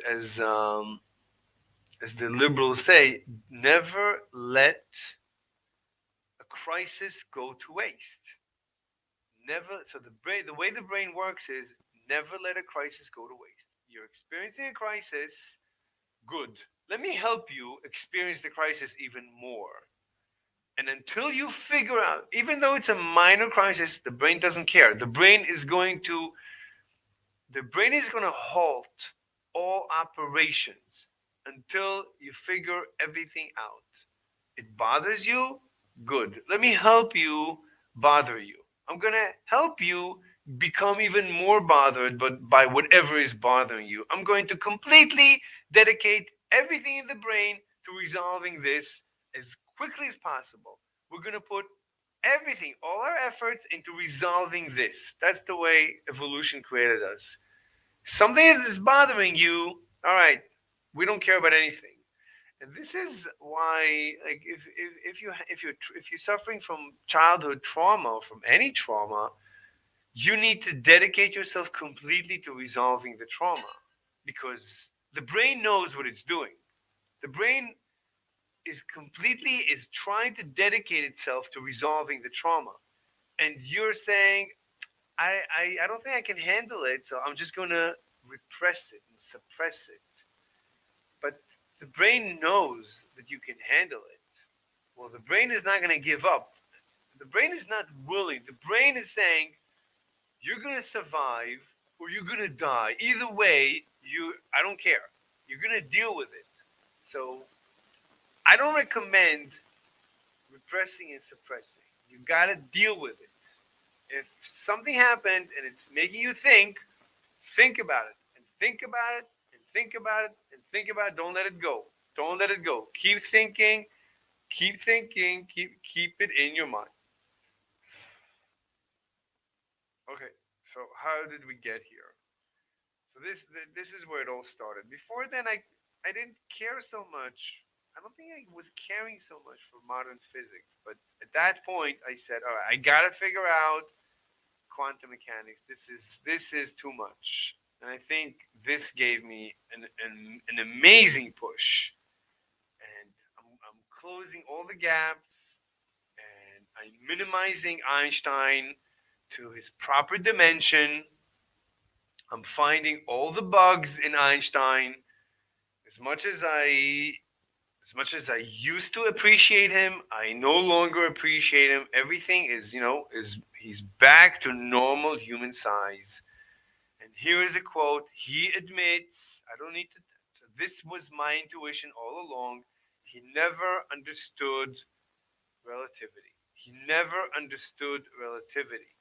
the liberals say, never let a crisis go to waste. Never. So the way the brain works is never let a crisis go to waste. You're experiencing a crisis. Good. Let me help you experience the crisis even more. And until you figure out, even though it's a minor crisis, the brain doesn't care. The brain is going to halt all operations until you figure everything out. It bothers you? Good. Let me help you bother you. I'm going to help you become even more bothered but by whatever is bothering you. I'm going to completely dedicate everything in the brain to resolving this as quickly as possible. We're going to put everything, all our efforts into resolving this. That's the way evolution created us. Something that is bothering you, all right, we don't care about anything. And this is why, like, if you're suffering from childhood trauma or from any trauma, you need to dedicate yourself completely to resolving the trauma, because the brain knows what it's doing. The brain is trying to dedicate itself to resolving the trauma, and you're saying, I don't think I can handle it, so I'm just going to repress it and suppress it. But the brain knows that you can handle it. Well, the brain is not going to give up. The brain is not willing. The brain is saying, you're going to survive or you're going to die. Either way, I don't care. You're going to deal with it. So I don't recommend repressing and suppressing. You got to deal with it. If something happened and it's making you think about it and think about it and think about it and think about it. Don't let it go. Don't let it go. Keep thinking. Keep thinking. Keep it in your mind. Okay. So how did we get here? So this is where it all started. Before then, I didn't care so much. I don't think I was caring so much for modern physics. But at that point, I said, all right, I gotta figure out quantum mechanics. This is too much, and I think this gave me an amazing push. And I'm closing all the gaps, and I'm minimizing Einstein to his proper dimension. I'm finding all the bugs in Einstein. As much as I as much as I used to appreciate him, I no longer appreciate him. Everything is he's back to normal human size. And here is a quote. He admits, I don't need to, this was my intuition all along. He never understood relativity. He never understood relativity.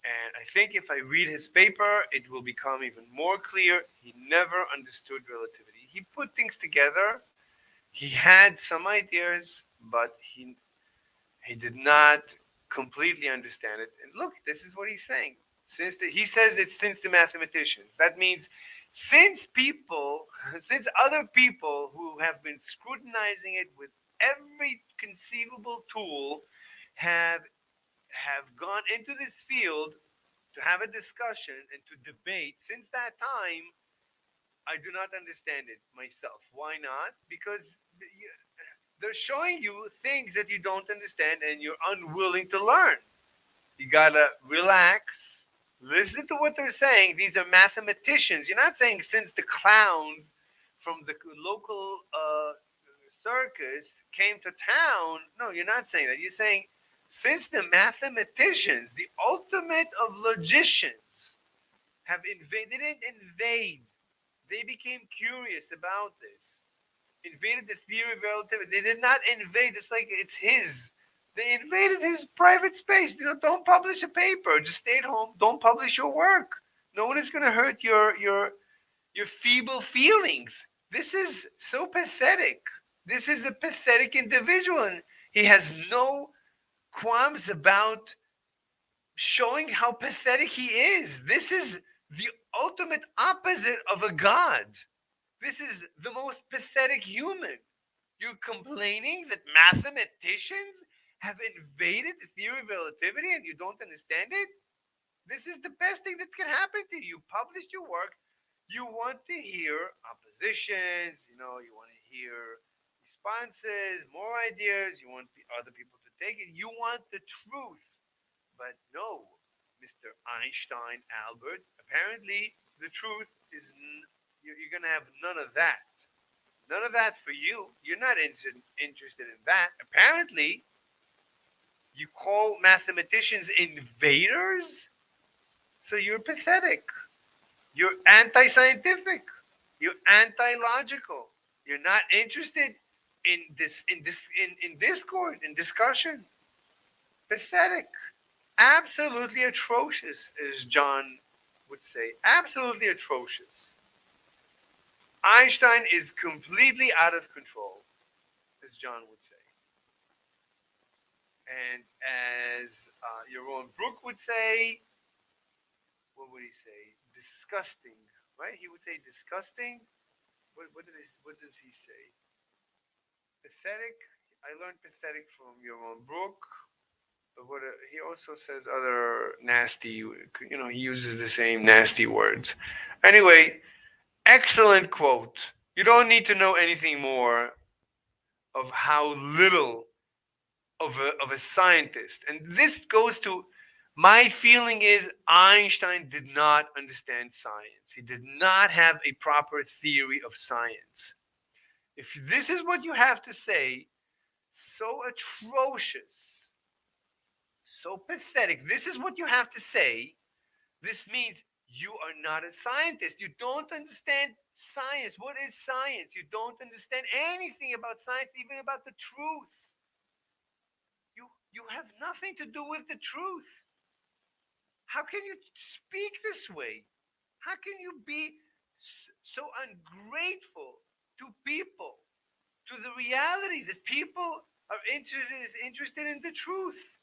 And I think if I read his paper, it will become even more clear. He never understood relativity. He put things together. He had some ideas, but he did not completely understand it. And look, this is what he's saying. He says it's since the mathematicians. That means since other people who have been scrutinizing it with every conceivable tool have gone into this field to have a discussion and to debate. Since that time, I do not understand it myself. Why not? Because they're showing you things that you don't understand and you're unwilling to learn. You gotta relax, listen to what they're saying. These are mathematicians. You're not saying since the clowns from the local circus came to town. No, you're not saying that. You're saying since the mathematicians, the ultimate of logicians, have invaded, they didn't invade. They became curious about this. Invaded the theory of relativity. They did not invade. It's like it's his. They invaded his private space. Don't publish a paper. Just stay at home. Don't publish your work. No one is going to hurt your feeble feelings. This is so pathetic. This is a pathetic individual, and he has no qualms about showing how pathetic he is. This is the ultimate opposite of a god. This is the most pathetic human. You're complaining that mathematicians have invaded the theory of relativity and you don't understand it? This is the best thing that can happen to you. You published your work. You want to hear oppositions, you want to hear responses, more ideas, you want other people to take it. You want the truth. But no, Mr. Einstein Albert, apparently the truth is you're going to have none of that. None of that for you. You're not interested in that. Apparently, you call mathematicians invaders? So you're pathetic. You're anti-scientific. You're anti-logical. You're not interested in discord, in discussion. Pathetic. Absolutely atrocious, as John would say. Absolutely atrocious. Einstein is completely out of control, as John would say. And as Yaron Brook would say, what would he say? Disgusting, right? He would say disgusting. What does he say? Pathetic. I learned pathetic from Yaron Brook. But he also says other nasty, he uses the same nasty words. Anyway, excellent quote. You don't need to know anything more of how little of a scientist. And this goes to my feeling is Einstein did not understand science. He did not have a proper theory of science. If this is what you have to say, so atrocious, so pathetic, this is what you have to say, this means you are not a scientist. You don't understand science. What is science? You don't understand anything about science, even about the truth. You have nothing to do with the truth. How can you speak this way? How can you be so ungrateful to people, to the reality that people are interested in the truth?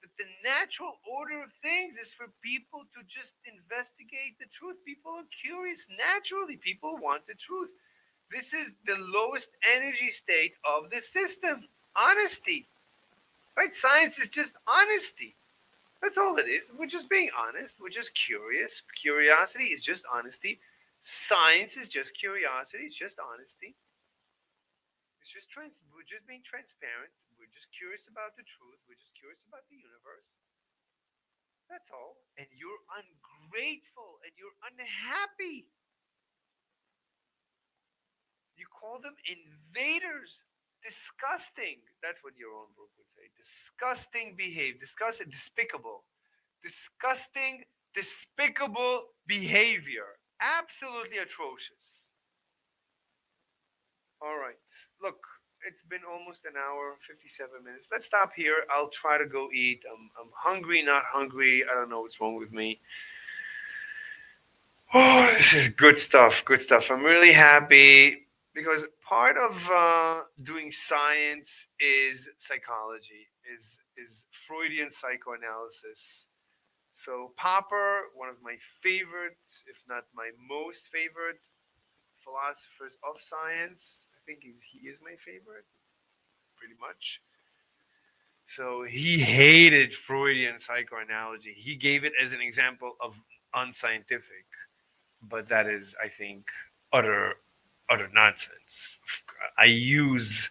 That the natural order of things is for people to just investigate the truth. People are curious naturally. People want the truth. This is the lowest energy state of the system. Honesty. Right? Science is just honesty. That's all it is. We're just being honest. We're just curious. Curiosity is just honesty. Science is just curiosity. It's just honesty. We're just being transparent. We're just curious about the truth. We're just curious about the universe. That's all. And you're ungrateful and you're unhappy. You call them invaders. Disgusting. That's what your own book would say. Disgusting behavior. Disgusting, despicable. Disgusting, despicable behavior. Absolutely atrocious. All right. Look, it's been almost an hour, 57 minutes. Let's stop here. I'll try to go eat. I'm hungry, not hungry. I don't know what's wrong with me. Oh, this is good stuff. Good stuff. I'm really happy because part of doing science is psychology, is Freudian psychoanalysis. So Popper, one of my favorite, if not my most favorite philosophers of science, I think he is my favorite, pretty much. So he hated Freudian psychoanalysis. He gave it as an example of unscientific, but that is, I think, utter nonsense. I use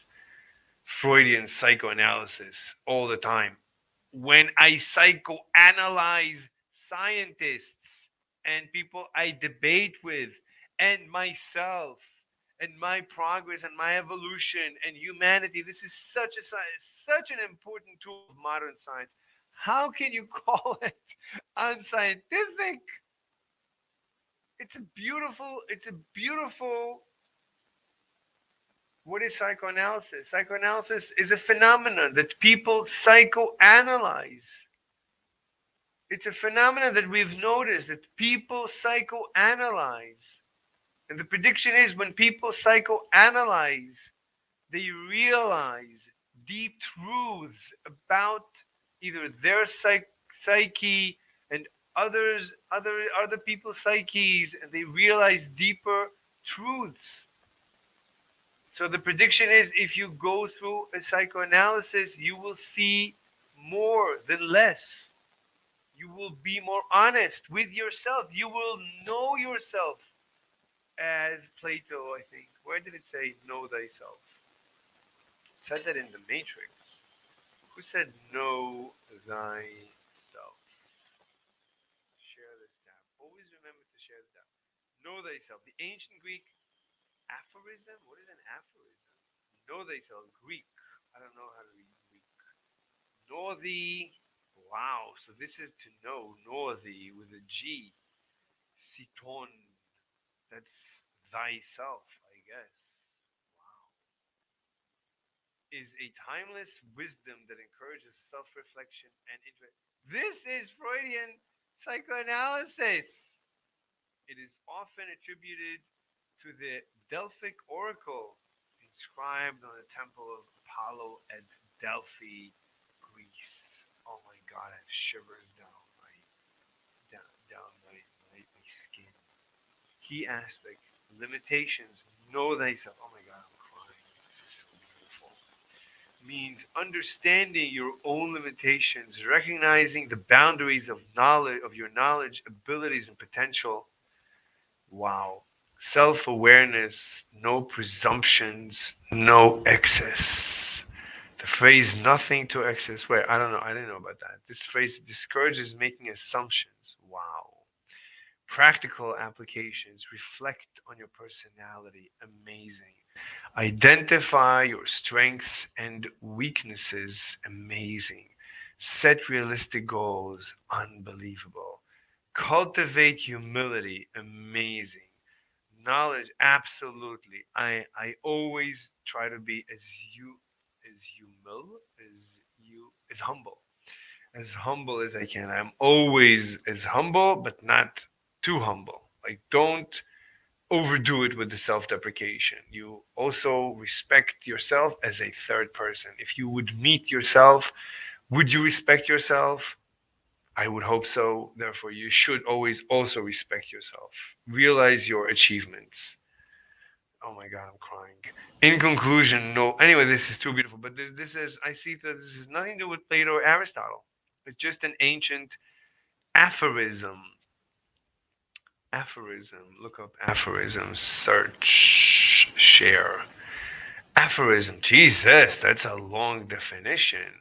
Freudian psychoanalysis all the time when I psychoanalyze scientists and people I debate with and myself and my progress and my evolution and humanity. This is such an important tool of modern science. How can you call it unscientific? It's a beautiful. What is psychoanalysis? Psychoanalysis is a phenomenon that people psychoanalyze. It's a phenomenon that we've noticed that people psychoanalyze. And the prediction is when people psychoanalyze, they realize deep truths about either their psyche and other people's psyches, and they realize deeper truths. So the prediction is if you go through a psychoanalysis, you will see more than less. You will be more honest with yourself. You will know yourself. as Plato, I think. Where did it say know thyself? It said that in the Matrix. Who said know thyself? Share this tab. Always remember to share the tab. Know thyself. The ancient Greek aphorism. What is an aphorism? Know thyself. Greek. I don't know how to read Greek. Know thee. Wow. So this is to know thee with a G. Siton. That's thyself, I guess. Wow. Is a timeless wisdom that encourages self reflection and interest. This is Freudian psychoanalysis. It is often attributed to the Delphic oracle inscribed on the temple of Apollo at Delphi, Greece. Oh my god, I have shivers down my skin. Key aspect, limitations, know thyself. Oh my god, I'm crying. This is so beautiful. Means understanding your own limitations, recognizing the boundaries of knowledge, of your knowledge, abilities, and potential. Wow. Self-awareness, no presumptions, no excess. The phrase nothing to excess. Wait, I don't know. I didn't know about that. This phrase discourages making assumptions. Wow. Practical applications reflect on your personality. Amazing. Identify your strengths and weaknesses. Amazing. Set realistic goals. Unbelievable. Cultivate humility. Amazing. Knowledge. Absolutely. I always try to be as humble as humble as I can. I'm always as humble, but not too humble. Like, don't overdo it with the self deprecation. You also respect yourself as a third person. If you would meet yourself, would you respect yourself? I would hope so. Therefore, you should always also respect yourself. Realize your achievements. Oh my God, I'm crying. In conclusion, no. Anyway, this is too beautiful. But this is, I see that this has nothing to do with Plato or Aristotle. It's just an ancient aphorism. Aphorism. Look up aphorism. Search. Share. Aphorism. Jesus, that's a long definition.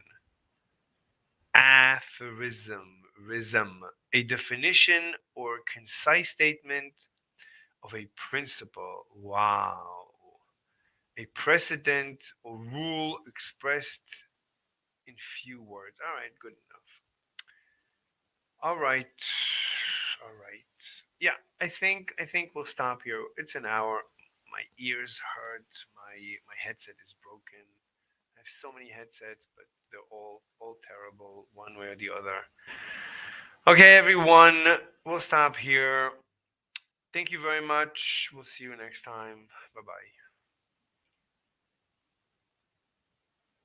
Aphorism. Rism. A definition or concise statement of a principle. Wow. A precedent or rule expressed in few words. All right, good enough. All right. All right. Yeah, I think we'll stop here. It's an hour. My ears hurt. My headset is broken. I have so many headsets, but they're all terrible, one way or the other. Okay, everyone, we'll stop here. Thank you very much. We'll see you next time. Bye bye.